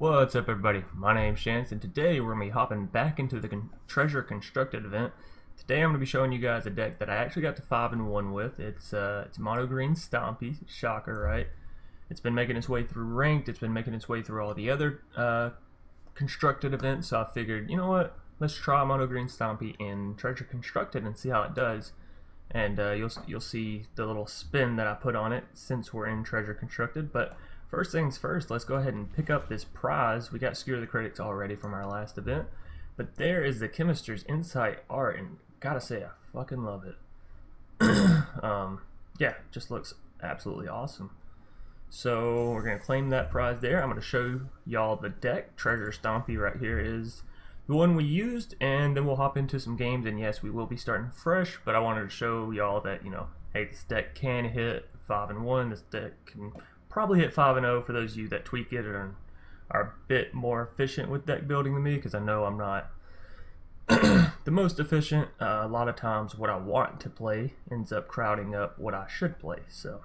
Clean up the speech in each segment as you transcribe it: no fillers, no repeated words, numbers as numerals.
What's up, everybody? My name's Chance, and today we're going to be hopping back into the Treasure Constructed event. Today I'm going to be showing you guys a deck that I actually got to 5-1 with. It's mono green Stompy. Shocker, right? It's been making its way through ranked. It's been making its way through all the other constructed events. So I figured, you know what? Let's try mono green Stompy in Treasure Constructed and see how it does. And you'll see the little spin that I put on it since we're in Treasure Constructed. But first things first, let's go ahead and pick up this prize. We got Skewer the Critics already from our last event, but there is the Chemister's Insight art, and gotta say, I fucking love it. Yeah, just looks absolutely awesome. So we're gonna claim that prize there. I'm gonna show y'all the deck. Treasure Stompy right here is the one we used, and then we'll hop into some games. And yes, we will be starting fresh, but I wanted to show y'all that, you know, hey, this deck can hit 5-1. This deck can probably hit 5-0 for those of you that tweak it and are a bit more efficient with deck building than me, because I know I'm not the most efficient. A lot of times what I want to play ends up crowding up what I should play. So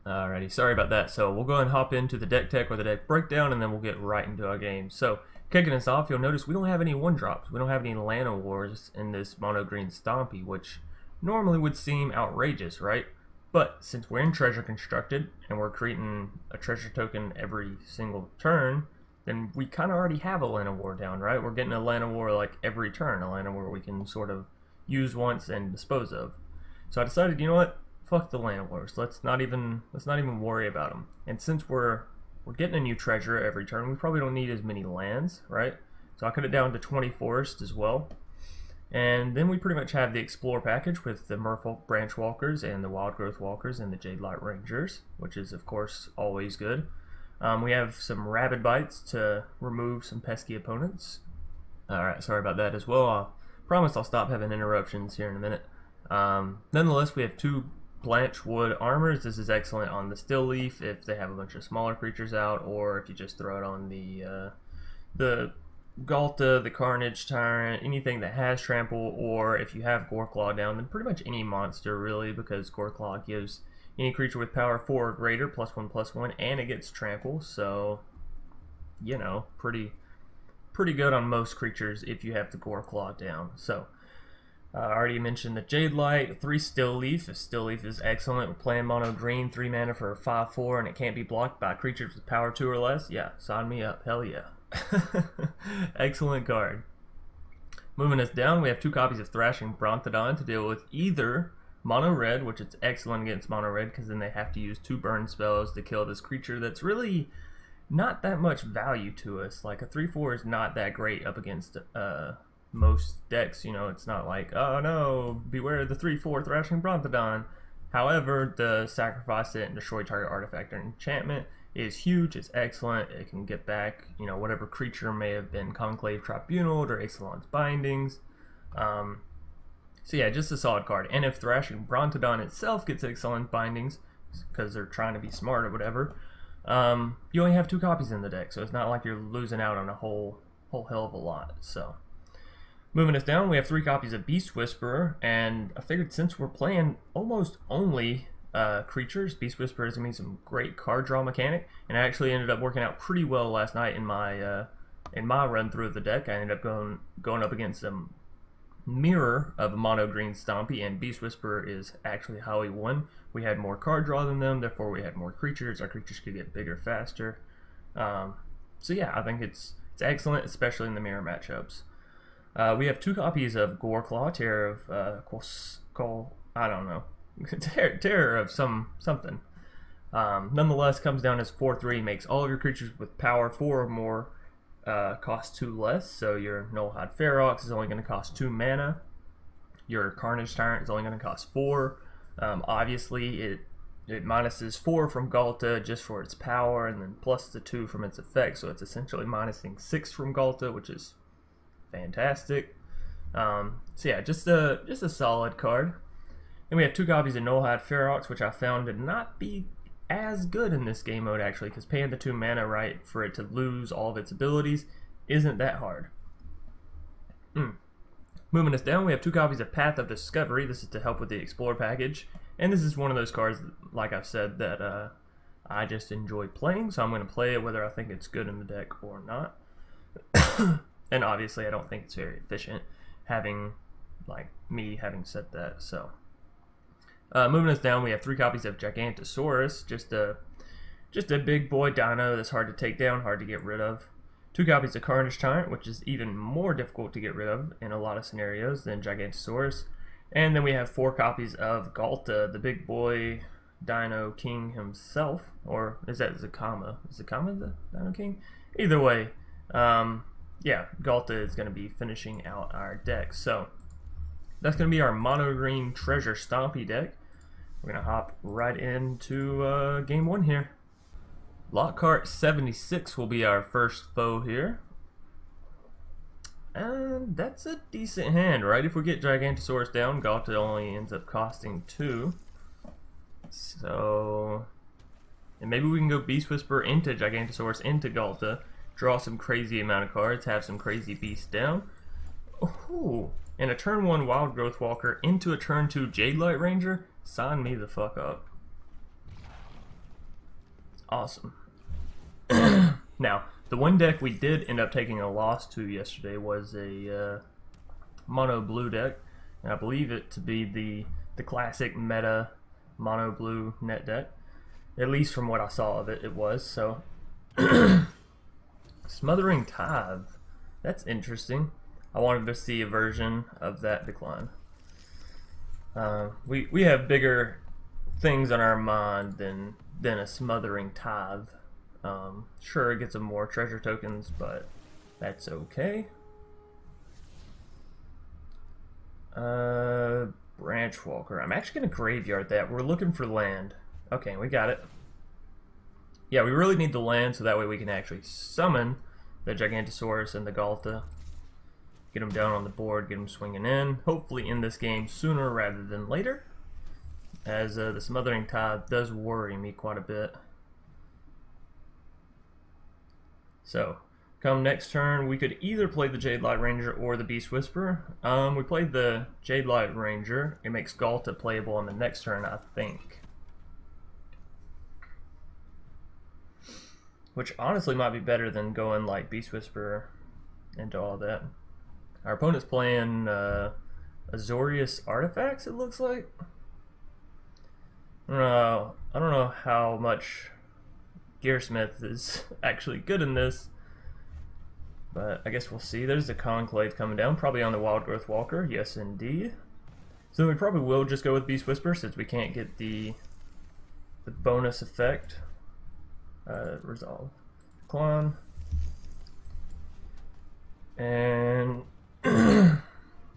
alrighty, sorry about that. So we'll go ahead and hop into the deck tech or the deck breakdown, and then we'll get right into our game. So kicking us off, you'll notice we don't have any 1-drops. We don't have any Lana Wars in this mono green Stompy, which normally would seem outrageous, right? But since we're in Treasure Constructed and we're creating a treasure token every single turn, then we kind of already have a Lana War down, right? We're getting a Lana War like every turn, a Lana War we can sort of use once and dispose of. So I decided, you know what? Fuck the Lana Wars. Let's not even worry about them. And since we're getting a new treasure every turn, we probably don't need as many lands, right? So I cut it down to 20 forest as well. And then we pretty much have the Explore package with the Merfolk Branchwalkers and the Wildgrowth Walkers and the Jadelight Rangers, which is of course always good. We have some Rabid Bites to remove some pesky opponents. Alright, sorry about that as well. I promise I'll stop having interruptions here in a minute. Nonetheless, we have 2 Blanchwood Armors. This is excellent on the Still Leaf if they have a bunch of smaller creatures out, or if you just throw it on the Ghalta, the Carnage Tyrant, anything that has trample, or if you have Goreclaw down, then pretty much any monster really, because Goreclaw gives any creature with power 4 or greater +1/+1, and it gets trample, so you know, pretty good on most creatures if you have the Goreclaw down. So I already mentioned the Jadelight, 3 Still Leaf. A Still Leaf is excellent. We're playing mono green, 3 mana for a 5/4, and it can't be blocked by creatures with power 2 or less. Yeah, sign me up, hell yeah. Excellent card. Moving us down, we have 2 copies of Thrashing Brontodon to deal with either mono red, which is excellent against mono red because then they have to use 2 burn spells to kill this creature that's really not that much value to us. Like a 3/4 is not that great up against most decks. You know, it's not like, oh no, beware the 3/4 Thrashing Brontodon. However, the sacrifice it and destroy target artifact or enchantment is huge. It's excellent. It can get back, you know, whatever creature may have been Conclave Tribunal or Ixalan's Bindings. So yeah, just a solid card. And if Thrashing Brontodon itself gets Ixalan's Bindings, because they're trying to be smart or whatever, you only have 2 copies in the deck, so it's not like you're losing out on a whole hell of a lot. So moving us down, we have 3 copies of Beast Whisperer, and I figured since we're playing almost only creatures, Beast Whisperer is going to be some great card draw mechanic, and I actually ended up working out pretty well last night in my run through of the deck. I ended up going up against a mirror of a mono green Stompy, and Beast Whisperer is actually how we won. We had more card draw than them, therefore we had more creatures. Our creatures could get bigger faster. So yeah, I think it's excellent, especially in the mirror matchups. We have 2 copies of Goreclaw, Terror of I don't know. Terror of something. Nonetheless, comes down as 4/3, makes all of your creatures with power 4 or more cost 2 less. So your Nullhide Ferox is only going to cost 2 mana. Your Carnage Tyrant is only going to cost 4. Obviously, it minuses 4 from Ghalta just for its power, and then plus the 2 from its effect. So it's essentially minusing 6 from Ghalta, which is fantastic. So yeah, just a solid card. And we have 2 copies of Nullhide Ferox, which I found to not be as good in this game mode actually, because paying the 2 mana right for it to lose all of its abilities isn't that hard. Moving us down, we have 2 copies of Path of Discovery. This is to help with the Explore package, and this is one of those cards, like I've said, that I just enjoy playing, so I'm going to play it whether I think it's good in the deck or not. And obviously I don't think it's very efficient having having said that. So moving us down, we have 3 copies of Gigantosaurus, just a big boy dino that's hard to take down, hard to get rid of. 2 copies of Carnage Tyrant, which is even more difficult to get rid of in a lot of scenarios than Gigantosaurus. And then we have 4 copies of Ghalta, the big boy Dino King himself, or is that Zakama? Is Zakama the Dino King? Either way, yeah, Ghalta is going to be finishing out our deck. So that's going to be our mono green treasure Stompy deck. We're going to hop right into game 1 here. Lockhart 76 will be our first foe here. And that's a decent hand, right? If we get Gigantosaurus down, Ghalta only ends up costing 2. So, and maybe we can go Beast Whisperer into Gigantosaurus into Ghalta, draw some crazy amount of cards, have some crazy beasts down. Ooh, and a turn 1 Wildgrowth Walker into a turn 2 Jadelight Ranger. Sign me the fuck up. Awesome. Now, the one deck we did end up taking a loss to yesterday was a mono blue deck, and I believe it to be the classic meta mono blue net deck. At least from what I saw of it, it was. So, Smothering Tithe. That's interesting. I wanted to see a version of that decline. We have bigger things on our mind than a Smothering Tithe. Sure, it gets some more treasure tokens, but that's okay. Branchwalker. I'm actually going to graveyard that. We're looking for land. Okay, we got it. Yeah, we really need the land so that way we can actually summon the Gigantosaurus and the Ghalta. Get them down on the board, get them swinging in. Hopefully in this game sooner rather than later, as the Smothering Tithe does worry me quite a bit. So, come next turn, we could either play the Jadelight Ranger or the Beast Whisperer. We played the Jadelight Ranger. It makes Ghalta playable on the next turn, I think. Which honestly might be better than going like Beast Whisperer into all that. Our opponent's playing Azorius Artifacts, it looks like. I don't know how much Gearsmith is actually good in this, but I guess we'll see. There's a Conclave coming down, probably on the Wildgrowth Walker. Yes, indeed. So we probably will just go with Beast Whisper since we can't get the bonus effect. Resolve. Decline. And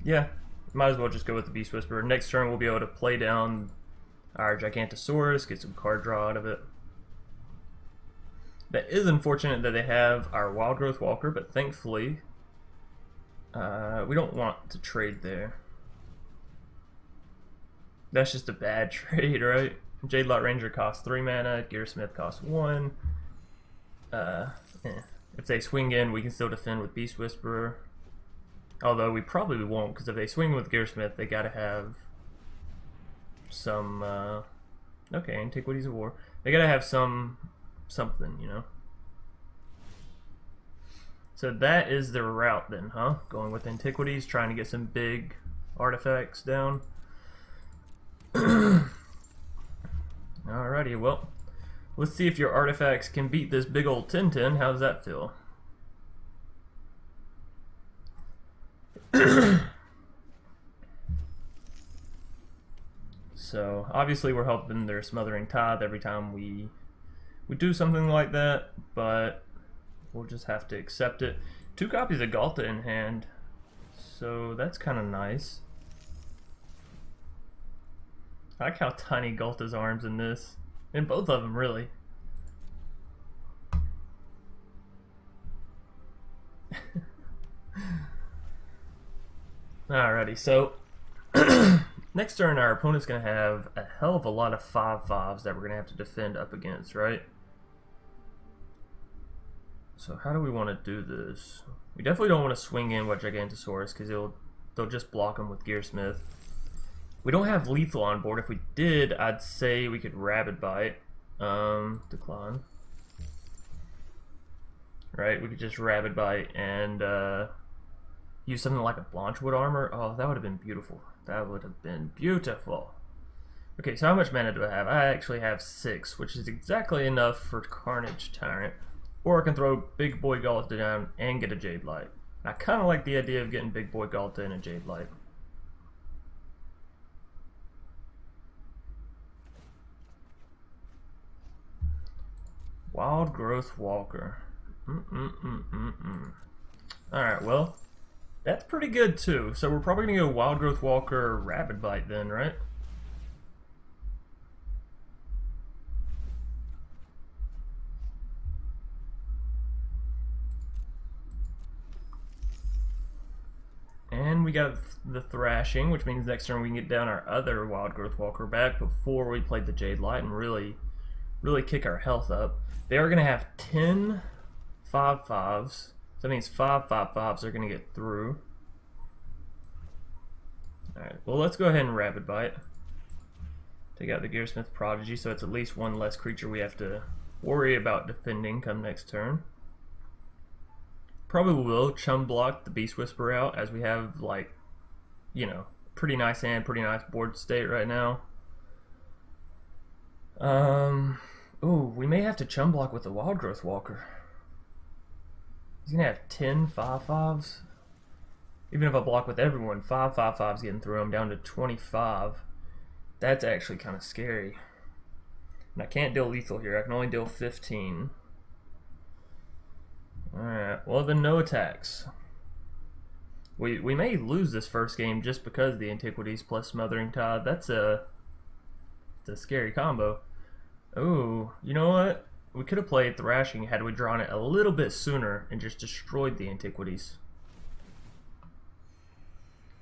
yeah, might as well just go with the Beast Whisperer. Next turn we'll be able to play down our Gigantosaurus, get some card draw out of it. That is unfortunate that they have our Wildgrowth Walker, but thankfully we don't want to trade there. That's just a bad trade, right? Jadelight Ranger costs 3 mana, Gearsmith costs 1. If they swing in, we can still defend with Beast Whisperer. Although we probably won't, because if they swing with Gearsmith, they gotta have some, okay, Antiquities of War. They gotta have something, you know? So that is the route then, huh? Going with Antiquities, trying to get some big artifacts down. Alrighty, well, let's see if your artifacts can beat this big old 10-10. How does that feel? So, obviously we're helping their Smothering Tithe every time we do something like that, but we'll just have to accept it. 2 copies of Ghalta in hand, so that's kind of nice. I like how tiny Ghalta's arms in this. In both of them, really. Alrighty, so next turn our opponent's going to have a hell of a lot of 5/5s that we're going to have to defend up against, right? So how do we want to do this? We definitely don't want to swing in with Gigantosaurus because they'll just block him with Gearsmith. We don't have lethal on board. If we did, I'd say we could Rabid Bite. Decline. Right, we could just Rabid Bite and use something like a Blanchwood Armor. Oh, that would have been beautiful. That would have been beautiful. Okay, so how much mana do I have? I actually have 6, which is exactly enough for Carnage Tyrant. Or I can throw Big Boy Ghalta down and get a Jadelight. I kind of like the idea of getting Big Boy Ghalta and a Jadelight. Wildgrowth Walker. Alright, well, that's pretty good too. So we're probably going to go Wildgrowth Walker, Rabid Bite then, right? And we got the Thrashing, which means next turn we can get down our other Wildgrowth Walker back before we play the Jadelight and really kick our health up. They are going to have 10 5/5s. So that means 5 5/5s are going to get through. Alright, well let's go ahead and Rabid Bite. Take out the Gearsmith Prodigy so it's at least one less creature we have to worry about defending come next turn. Probably will chum block the Beast Whisperer out as we have, like, you know, pretty nice hand, pretty nice board state right now. Ooh, we may have to chum block with the Wildgrowth Walker. He's gonna have 10 5/5s. Even if I block with everyone, 5 5/5s getting through him down to 25. That's actually kind of scary. And I can't deal lethal here. I can only deal 15. Alright, well then no attacks. We may lose this first game just because of the Antiquities plus Smothering Tide. That's a scary combo. Oh, you know what? We could have played Thrashing had we drawn it a little bit sooner and just destroyed the Antiquities.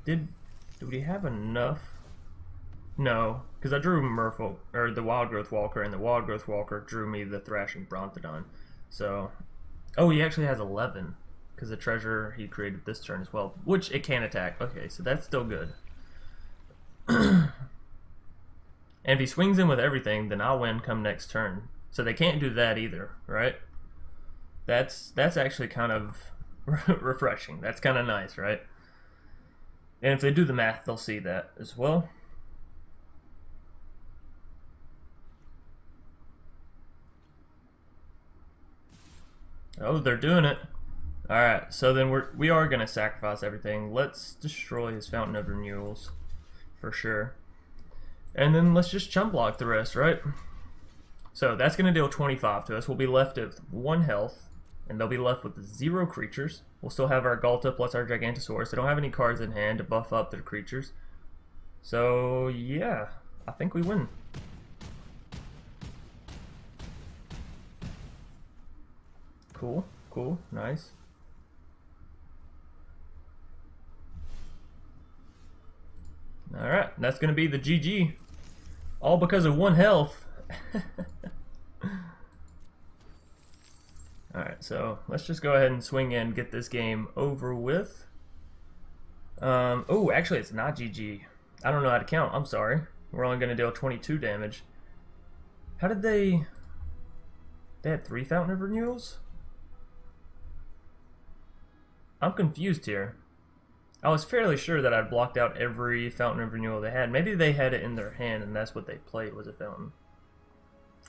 Did we have enough? No, because I drew Merfolk, or the Wildgrowth Walker, and the Wildgrowth Walker drew me the Thrashing Brontodon. So, oh, he actually has 11, because the treasure he created this turn as well, which it can attack. Okay, so that's still good. And if he swings in with everything, then I'll win come next turn. So they can't do that either, right? That's actually kind of refreshing. That's kind of nice, right? And if they do the math, they'll see that as well. Oh, they're doing it. Alright, so then we are going to sacrifice everything. Let's destroy his Fountain of Renewals, for sure. And then let's just chum block the rest, right? So that's going to deal 25 to us. We'll be left with 1 health, and they'll be left with 0 creatures. We'll still have our Ghalta plus our Gigantosaurus. They don't have any cards in hand to buff up their creatures. So, yeah, I think we win. Cool, cool, nice. Alright, that's going to be the GG. All because of 1 health. Alright, so let's just go ahead and swing in and get this game over with. Oh, actually it's not GG. I don't know how to count, I'm sorry. We're only going to deal 22 damage. How did they had 3 Fountain of Renewals? I'm confused here. I was fairly sure that I'd blocked out every Fountain of Renewal they had. Maybe they had it in their hand and that's what they played was a fountain.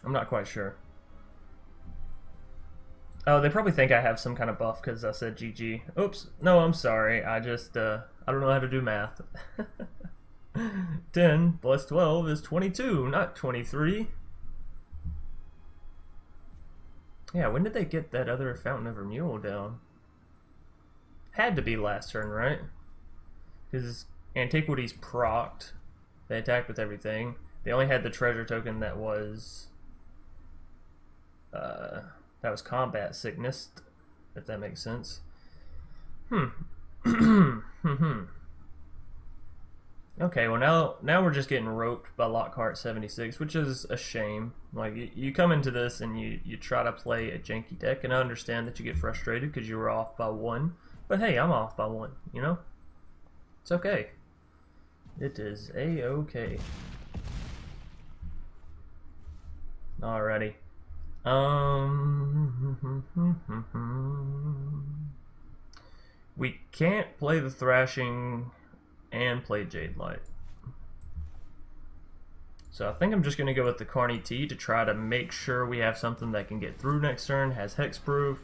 I'm not quite sure. Oh, they probably think I have some kind of buff because I said GG. Oops. No, I'm sorry. I just, I don't know how to do math. 10 plus 12 is 22, not 23. Yeah, when did they get that other Fountain of Renewal down? Had to be last turn, right? Because Antiquities procced. They attacked with everything. They only had the treasure token that was combat sickness, if that makes sense. Okay, well now we're just getting roped by Lockhart 76, which is a shame. Like, you come into this and you try to play a janky deck, and I understand that you get frustrated because you were off by 1. But hey, I'm off by 1, you know? It's okay. It is a-okay. Alrighty. We can't play the Thrashing and play Jadelight. So I think I'm just going to go with the Carnage T to try to make sure we have something that can get through next turn, has hexproof.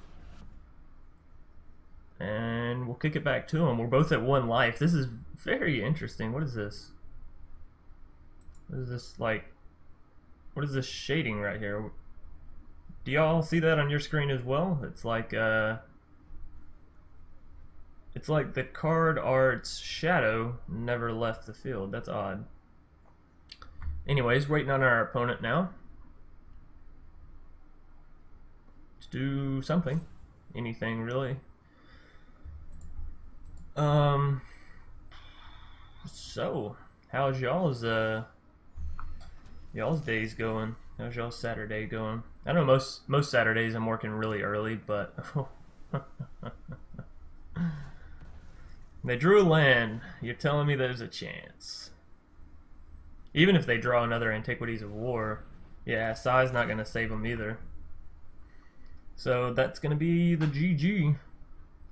And we'll kick it back to him. We're both at 1 life. This is very interesting. What is this? What is this like? What is this shading right here? Do y'all see that on your screen as well? It's like the card art's shadow never left the field. That's odd. Anyways, waiting on our opponent now to do something. Anything really. So how's y'all's days going? How's y'all's Saturday going? I know most Saturdays I'm working really early, but they drew a land. You're telling me there's a chance. Even if they draw another Antiquities of War, yeah, Sai's not gonna save them either. So that's gonna be the GG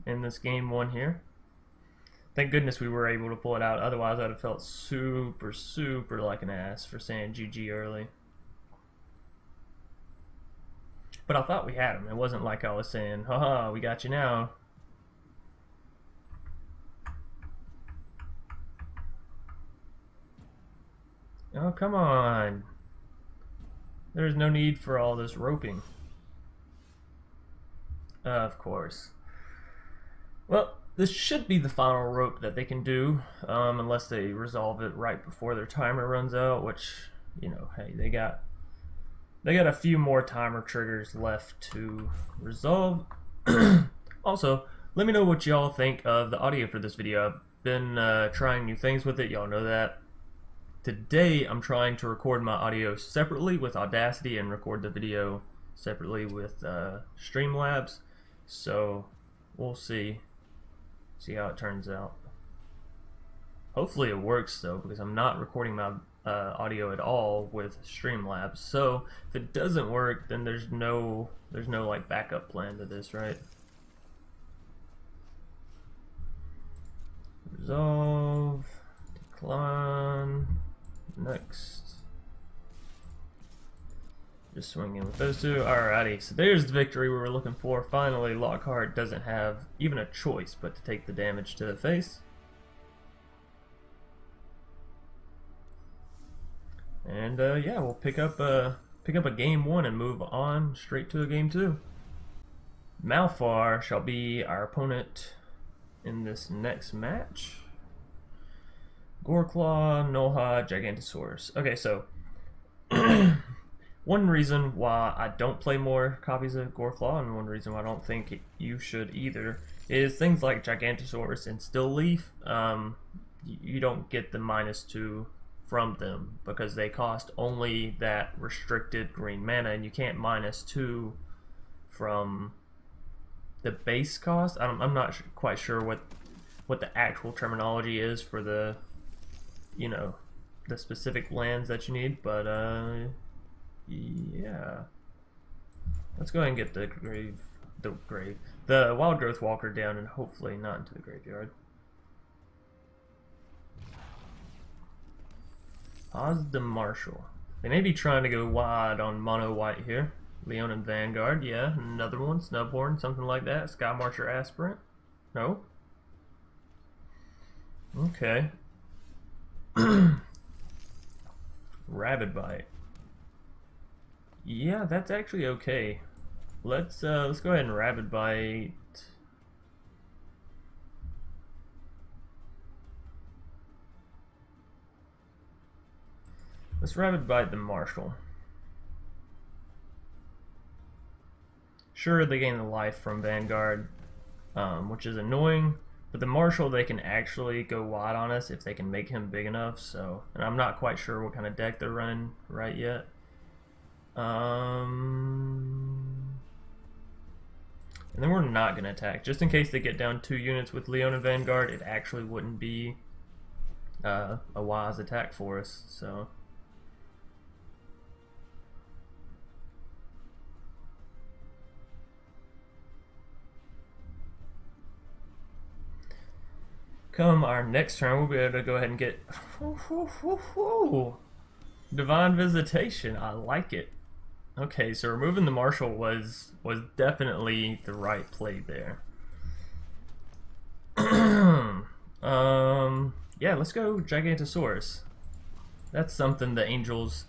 in this game 1 here. Thank goodness we were able to pull it out, otherwise I'd have felt super like an ass for saying GG early. But I thought we had him. It wasn't like I was saying, haha, we got you now. Oh, come on. There's no need for all this roping. Of course. Well, this should be the final rope that they can do, unless they resolve it right before their timer runs out, which, you know, hey, they got a few more timer triggers left to resolve. Also, let me know what y'all think of the audio for this video. I've been trying new things with it, y'all know that. Today, I'm trying to record my audio separately with Audacity and record the video separately with Streamlabs. So, we'll see how it turns out. Hopefully it works though, because I'm not recording my audio at all with Streamlabs. So, if it doesn't work, then there's no like backup plan to this, right? Resolve, decline. Next. Just swinging with those two. Alrighty, so there's the victory we were looking for. Finally, Lockhart doesn't have even a choice but to take the damage to the face. And yeah, we'll pick up a game 1 and move on straight to a game 2. Malphar shall be our opponent in this next match. Goreclaw, Nullhide, Gigantosaurus. Okay, so one reason why I don't play more copies of Goreclaw, and one reason why I don't think you should either, is things like Gigantosaurus and Still Leaf. You don't get the -2 from them because they cost only that restricted green mana, and you can't -2 from the base cost. I'm not quite sure what the actual terminology is for the, you know, the specific lands that you need, but yeah, let's go ahead and get the Wildgrowth Walker down, and hopefully not into the graveyard. Oz the Marshal. They may be trying to go wide on mono white here. Leon and Vanguard, yeah, another one, Snubhorn, something like that. Sky Marcher Aspirant. No. Okay. Rabid Bite. Yeah, that's actually okay. Let's go ahead and Rabid Bite. Let's Rabid Bite the Marshal. Sure, they gain the life from Vanguard, which is annoying. But the Marshal, they can actually go wide on us if they can make him big enough. So, and I'm not quite sure what kind of deck they're running right yet. And then we're not going to attack. Just in case they get down 2 units with Leon and Vanguard, it actually wouldn't be a wise attack for us. So, come our next turn, we'll be able to go ahead and get Divine Visitation. I like it. Okay, so removing the Marshal was definitely the right play there. Yeah, let's go Gigantosaurus. That's something the Angels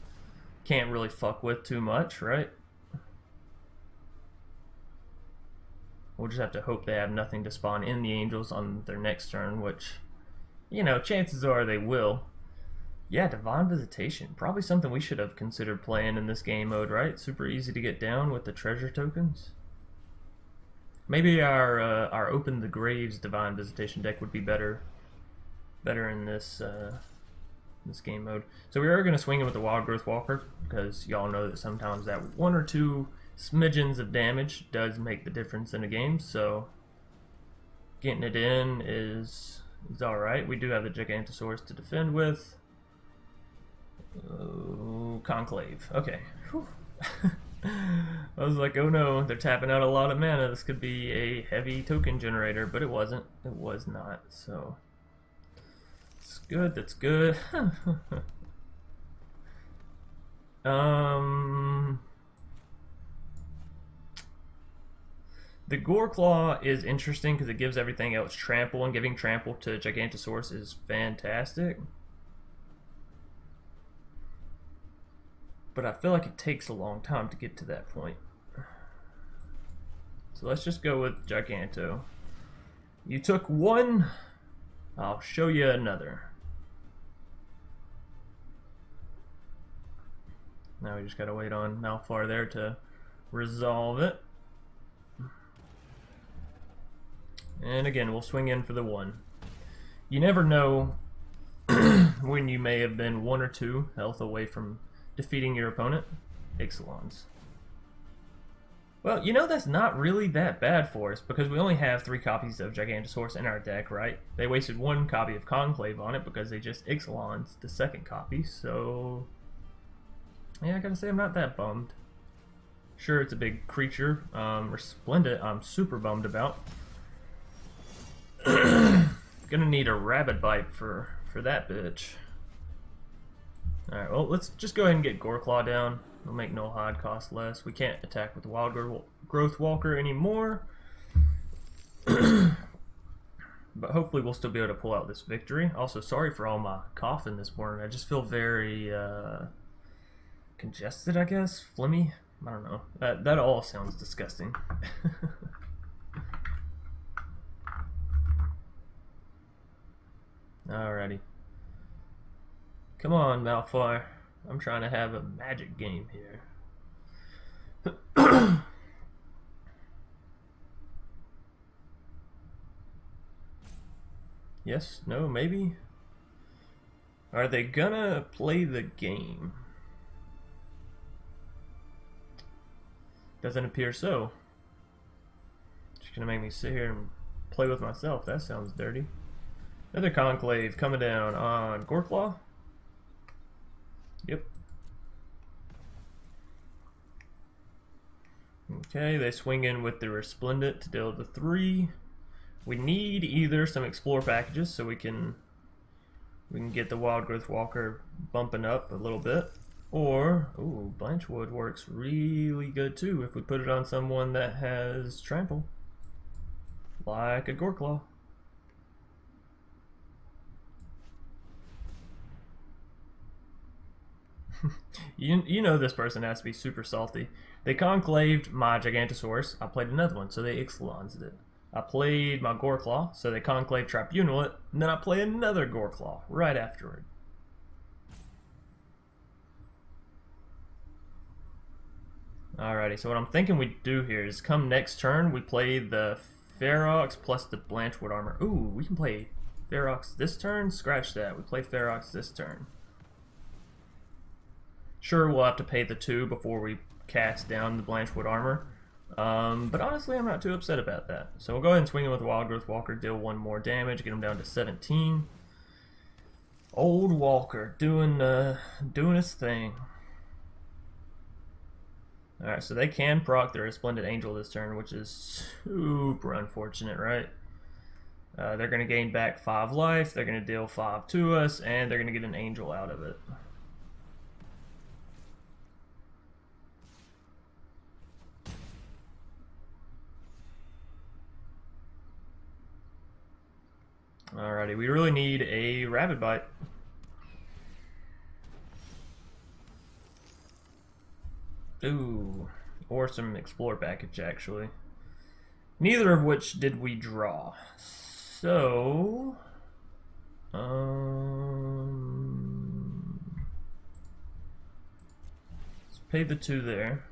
can't really fuck with too much, right? We'll just have to hope they have nothing to spawn in the Angels on their next turn, which, you know, chances are they will. Yeah, Divine Visitation. Probably something we should have considered playing in this game mode, right? Super easy to get down with the treasure tokens. Maybe our Open the Graves Divine Visitation deck would be better in this this game mode. So we are going to swing in with the Wildgrowth Walker, because y'all know that sometimes that 1 or 2 smidgens of damage does make the difference in a game, so getting it in is alright. We do have the Gigantosaurus to defend with. Conclave. Okay. I was like, oh no, they're tapping out a lot of mana. This could be a heavy token generator, but it wasn't. It was not, so it's good. That's good. The Goreclaw is interesting because it gives everything else trample, and giving trample to Gigantosaurus is fantastic. But I feel like it takes a long time to get to that point. So let's just go with Giganto. You took one, I'll show you another. Now we just gotta wait on Malphar there to resolve it. And again, we'll swing in for the 1. You never know when you may have been 1 or 2 health away from defeating your opponent. Ixalan's. Well, you know, that's not really that bad for us, because we only have 3 copies of Gigantosaurus in our deck, right? They wasted 1 copy of Conclave on it because they just Ixalan's the 2nd copy, so yeah, I gotta say I'm not that bummed. Sure, it's a big creature. Resplendent, I'm super bummed about. Gonna need a Rabid Bite for that bitch. Alright, well, let's just go ahead and get Goreclaw down. We'll make Nullhide cost less. We can't attack with the Wildgrowth Walker anymore. But hopefully we'll still be able to pull out this victory. Also, sorry for all my coughing this morning. I just feel very congested, I guess? Phlegmy? I don't know. That all sounds disgusting. Alrighty. Come on, Malphar. I'm trying to have a magic game here. Yes? No? Maybe? Are they gonna play the game? Doesn't appear so. Just gonna make me sit here and play with myself. That sounds dirty. Another Conclave coming down on Goreclaw. Yep. Okay, they swing in with the Resplendent to deal the 3. We need either some Explore packages so we can get the Wildgrowth Walker bumping up a little bit, or ooh, Blanchwood works really good too if we put it on someone that has Trample, like a Goreclaw. You know this person has to be super salty. They conclaved my Gigantosaurus. I played another one, so they Ixalan's it. I played my Goreclaw, so they conclaved Tribunal it, and then I play another Goreclaw right afterward. Alrighty, so what I'm thinking we do here is come next turn, we play the Ferox plus the Blanchwood Armor. Ooh, we can play Ferox this turn? Scratch that. We play Ferox this turn. Sure, we'll have to pay the 2 before we cast down the Blanchwood Armor. But honestly, I'm not too upset about that. So we'll go ahead and swing in with the Wildgrowth Walker, deal 1 more damage, get him down to 17. Old Walker doing his thing. Alright, so they can proc their Resplendent Angel this turn, which is super unfortunate, right? They're going to gain back 5 life, they're going to deal 5 to us, and they're going to get an angel out of it. Alrighty, we really need a Rabid Bite. Ooh, or some Explore package actually. Neither of which did we draw. So, let's pay the 2 there.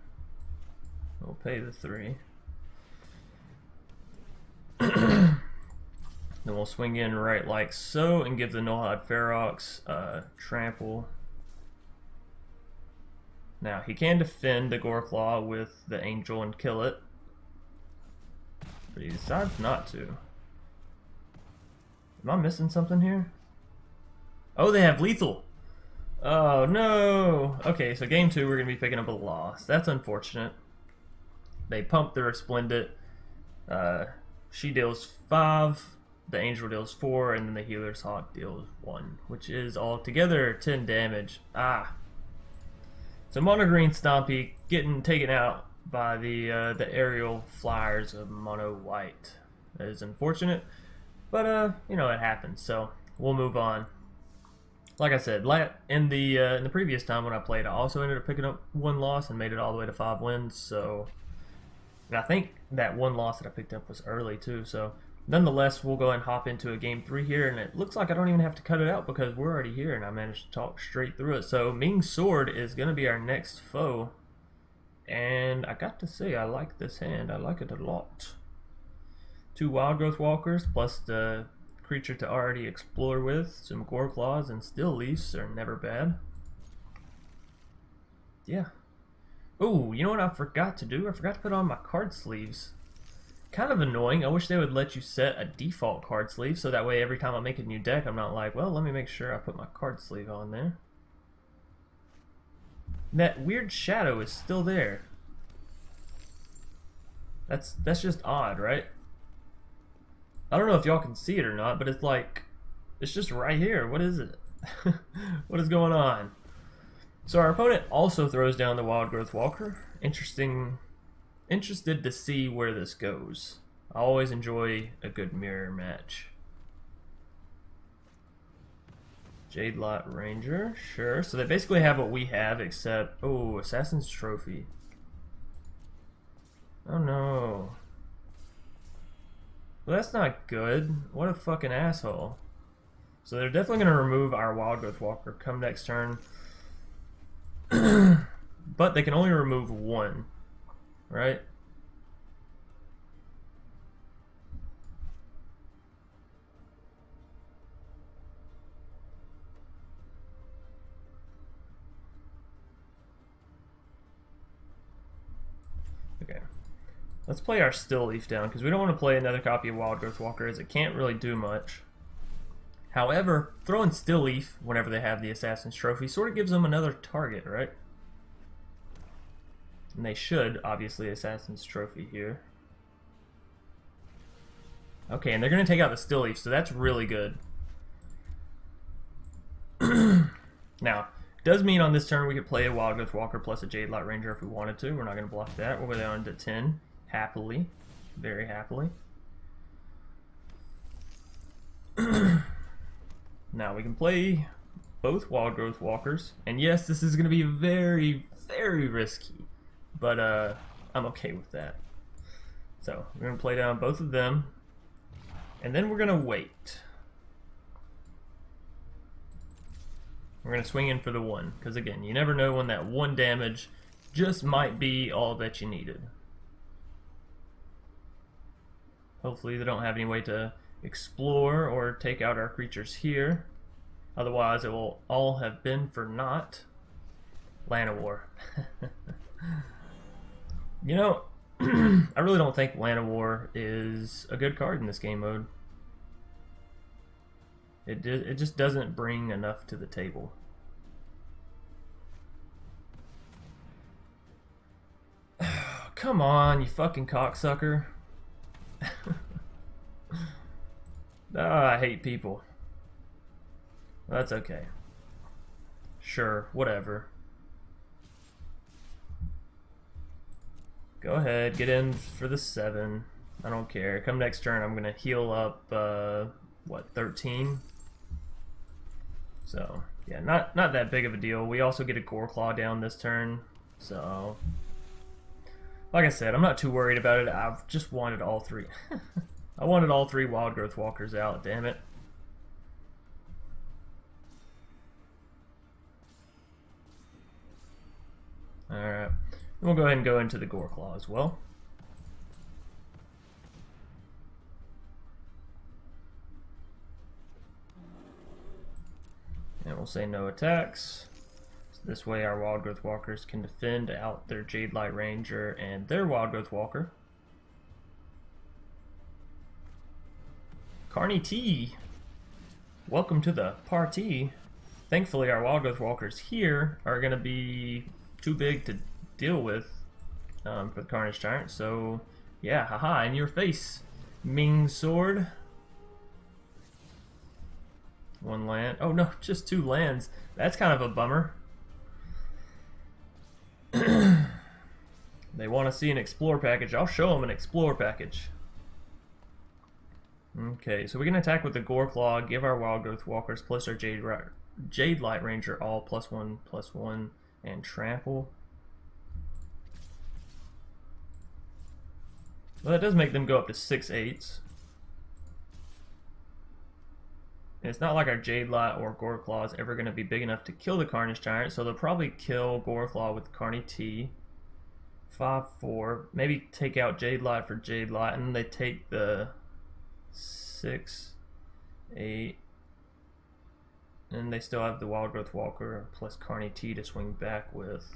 We'll pay the 3. Then we'll swing in right like so and give the Nullhide Ferox trample. Now he can defend the Goreclaw with the angel and kill it, but he decides not to. Am I missing something here? Oh, they have lethal. Oh no. Okay, so game 2 we're gonna be picking up a loss. That's unfortunate. They pump the Resplendent. She deals 5. The angel deals 4, and then the healer's hawk deals 1, which is altogether 10 damage. Ah. So mono green Stompy getting taken out by the aerial flyers of mono white. That is unfortunate, but you know, it happens. So we'll move on. Like I said, in the previous time when I played, I also ended up picking up 1 loss and made it all the way to 5 wins. So, and I think that 1 loss that I picked up was early too. So. Nonetheless, we'll go ahead and hop into a game 3 here, and it looks like I don't even have to cut it out because we're already here and I managed to talk straight through it. So Ming's Sword is going to be our next foe, and I got to say I like this hand. I like it a lot. 2 Wildgrowth Walkers plus the creature to already explore with. Some Goreclaws and Still Leafs are never bad. Yeah. Oh, you know what I forgot to do? I forgot to put on my card sleeves. Kind of annoying. I wish they would let you set a default card sleeve so that way every time I make a new deck I'm not like, well, let me make sure I put my card sleeve on there. That weird shadow is still there. That's just odd, right? I don't know if y'all can see it or not, but it's like, it's just right here. What is it? What is going on? So our opponent also throws down the Wildgrowth Walker. Interested to see where this goes. I always enjoy a good mirror match. Jadelight Ranger, sure. So they basically have what we have, except, oh, Assassin's Trophy. Oh no. Well, that's not good. What a fucking asshole. So they're definitely going to remove our Wildgrowth Walker come next turn. But they can only remove 1. Right? Okay. Let's play our Still Leaf down, because we don't want to play another copy of Wildgrowth Walker, as it can't really do much. However, throwing Still Leaf whenever they have the Assassin's Trophy sort of gives them another target, right? And they should, obviously, Assassin's Trophy here. Okay, and they're going to take out the Still Leaf, so that's really good. Now, does mean on this turn we could play a Wildgrowth Walker plus a Jadelight Ranger if we wanted to. We're not going to block that. We'll go down to 10, happily. Very happily. Now, we can play both Wildgrowth Walkers. And yes, this is going to be very, very risky. But I'm okay with that. So we're going to play down both of them. And then we're going to wait. We're going to swing in for the 1. Because again, you never know when that 1 damage just might be all that you needed. Hopefully they don't have any way to explore or take out our creatures here. Otherwise it will all have been for naught. Llanowar. You know, I really don't think Llanowar is a good card in this game mode. It just doesn't bring enough to the table. Come on, you fucking cocksucker. I hate people. That's okay. Sure, whatever. Go ahead, get in for the 7. I don't care. Come next turn, I'm gonna heal up, what, 13? So, yeah, not that big of a deal. We also get a Goreclaw down this turn, so... Like I said, I'm not too worried about it. I've just wanted all 3. I wanted all 3 Wildgrowth Walkers out, damn it. Alright, we'll go ahead and go into the Goreclaw as well. And we'll say no attacks. So this way our Wildgrowth Walkers can defend out their Jadelight Ranger and their Wildgrowth Walker. Carnage T, welcome to the party. Thankfully our Wildgrowth Walkers here are going to be too big to deal with for the Carnage Tyrant. So yeah, haha, in your face, Ming Sword. 1 land. Oh no, just 2 lands. That's kind of a bummer. They want to see an Explore package. I'll show them an Explore package. Okay, so we can attack with the Goreclaw, give our Wildgrowth Walkers plus our Jadelight Ranger all +1/+1 and trample. Well, that does make them go up to 6/8. And it's not like our Jadelight or Goreclaw is ever going to be big enough to kill the Carnage Tyrant, so they'll probably kill Goreclaw with Carnage T. 5/4. Maybe take out Jadelight for Jadelight, and then they take the 6/8. And they still have the Wildgrowth Walker plus Carnage T to swing back with.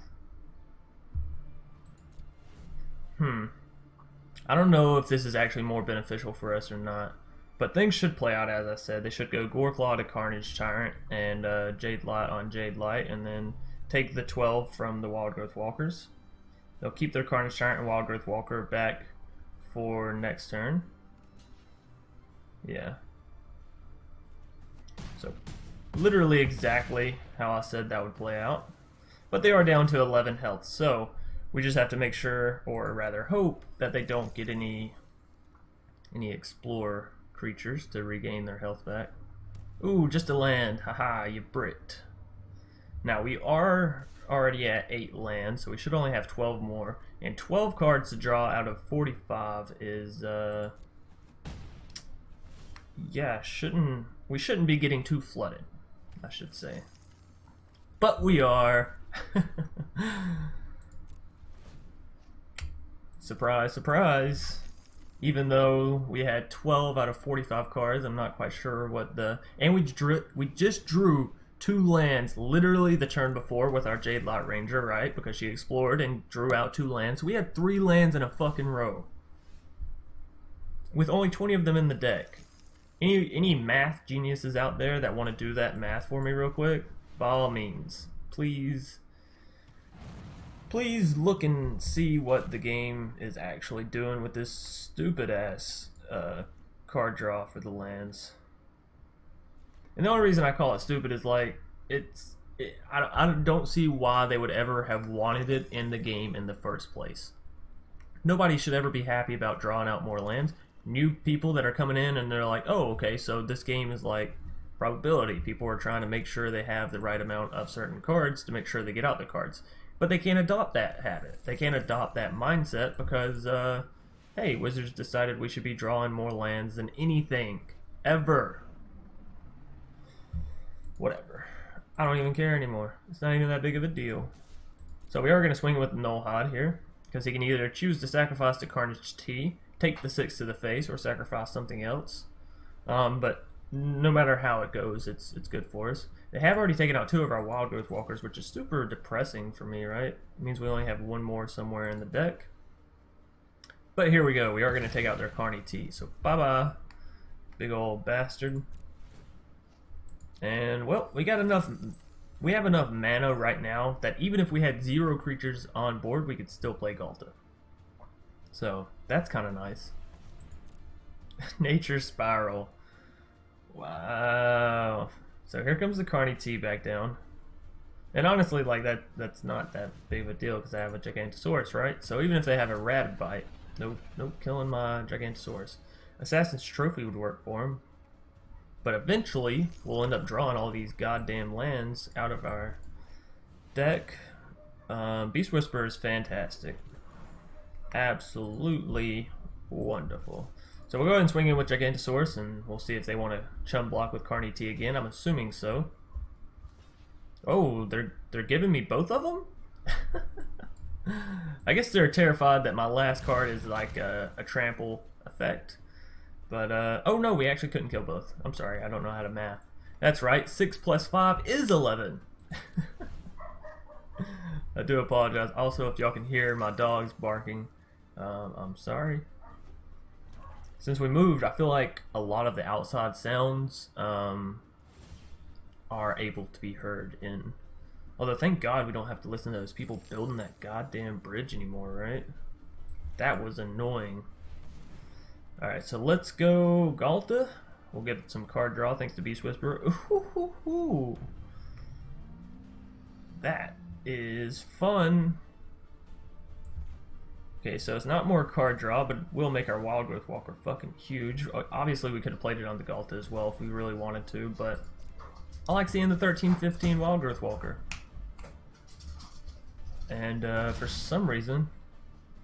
I don't know if this is actually more beneficial for us or not. But things should play out as I said. They should go Goreclaw to Carnage Tyrant and Jadelight on Jadelight, and then take the 12 from the Wildgrowth Walkers. They'll keep their Carnage Tyrant and Wildgrowth Walker back for next turn. Yeah. So literally exactly how I said that would play out. But they are down to 11 health, so we just have to make sure, or rather hope, that they don't get any Explore creatures to regain their health back. Ooh, just a land. Haha, you Brit. Now we are already at 8 lands, so we should only have 12 more. And 12 cards to draw out of 45 is yeah, we shouldn't be getting too flooded, I should say. But we are. Surprise, surprise. Even though we had 12 out of 45 cards, I'm not quite sure what the... And we just drew 2 lands literally the turn before with our Jadelight Ranger, right? Because she explored and drew out 2 lands. So we had 3 lands in a fucking row. With only 20 of them in the deck. Any math geniuses out there that want to do that math for me real quick? By all means, please look and see what the game is actually doing with this stupid ass card draw for the lands. And the only reason I call it stupid is like I don't see why they would ever have wanted it in the game in the first place. Nobody should ever be happy about drawing out more lands. New people that are coming in and they're like, oh, okay, so this game is like probability. People are trying to make sure they have the right amount of certain cards to make sure they get out the cards. But they can't adopt that habit. They can't adopt that mindset because, hey, Wizards decided we should be drawing more lands than anything, ever. Whatever. I don't even care anymore. It's not even that big of a deal. So we are going to swing with Nullhide here, because he can either choose to sacrifice the Carnage T, take the 6 to the face, or sacrifice something else. But no matter how it goes, it's good for us. They have already taken out 2 of our Wildgrowth Walkers, which is super depressing for me, right? It means we only have 1 more somewhere in the deck. But here we go. We are going to take out their Carnage T. So bye-bye, big old bastard. And, well, we have enough mana right now that even if we had 0 creatures on board, we could still play Ghalta. So that's kind of nice. Nature Spiral. Wow. So here comes the Carnage T back down. And honestly, like that's not that big of a deal because I have a Gigantosaurus, right? So even if they have a Rabid Bite, nope, killing my Gigantosaurus. Assassin's Trophy would work for him. But eventually, we'll end up drawing all these goddamn lands out of our deck. Beast Whisperer is fantastic. Absolutely wonderful. So we'll go ahead and swing in with Gigantosaurus, and we'll see if they want to chum block with Carnage T again. I'm assuming so. Oh, they're giving me both of them? I guess they're terrified that my last card is like a trample effect. But, oh no, we actually couldn't kill both. I'm sorry, I don't know how to math. That's right, 6 plus 5 is 11. I do apologize. Also, if y'all can hear my dogs barking, I'm sorry. Since we moved, I feel like a lot of the outside sounds are able to be heard in. Although, thank God we don't have to listen to those people building that goddamn bridge anymore, right? That was annoying. Alright, so let's go Ghalta. We'll get some card draw thanks to Beast Whisperer. Ooh, that is fun. Okay, so it's not more card draw, but we'll make our Wildgrowth Walker fucking huge. Obviously, we could have played it on the Ghalta as well if we really wanted to, but I like seeing the 13-15 Wildgrowth Walker. And for some reason...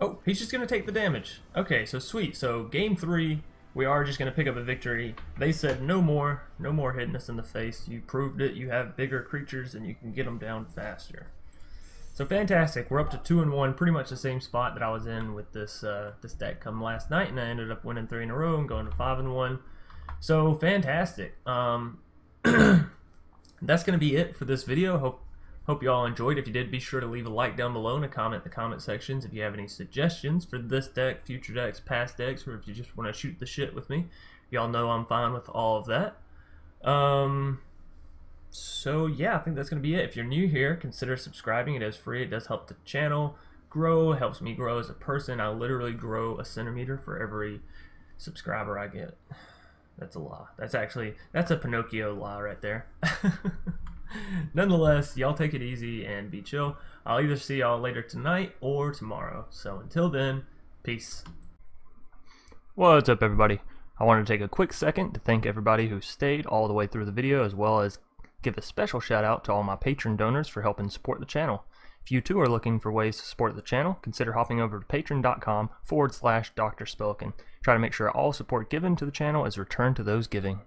Oh, he's just going to take the damage. Okay, so sweet. So game 3, we are just going to pick up a victory. They said no more hitting us in the face. You proved it. You have bigger creatures and you can get them down faster. So fantastic. We're up to 2-1, pretty much the same spot that I was in with this this deck come last night, and I ended up winning 3 in a row and going to 5-1. So fantastic. That's going to be it for this video. Hope you all enjoyed. If you did, be sure to leave a like down below and a comment in the comment sections if you have any suggestions for this deck, future decks, past decks, or if you just want to shoot the shit with me. Y'all know I'm fine with all of that. So yeah, I think that's going to be it. If you're new here, consider subscribing. It is free. It does help the channel grow. It helps me grow as a person. I literally grow a centimeter for every subscriber I get. That's a lie. That's a Pinocchio lie right there. Nonetheless, y'all take it easy and be chill. I'll either see y'all later tonight or tomorrow. So until then, peace. What's up, everybody? I wanted to take a quick second to thank everybody who stayed all the way through the video, as well as give a special shout out to all my patron donors for helping support the channel. If you too are looking for ways to support the channel, consider hopping over to patreon.com/Dr. Spelkin. Try to make sure all support given to the channel is returned to those giving.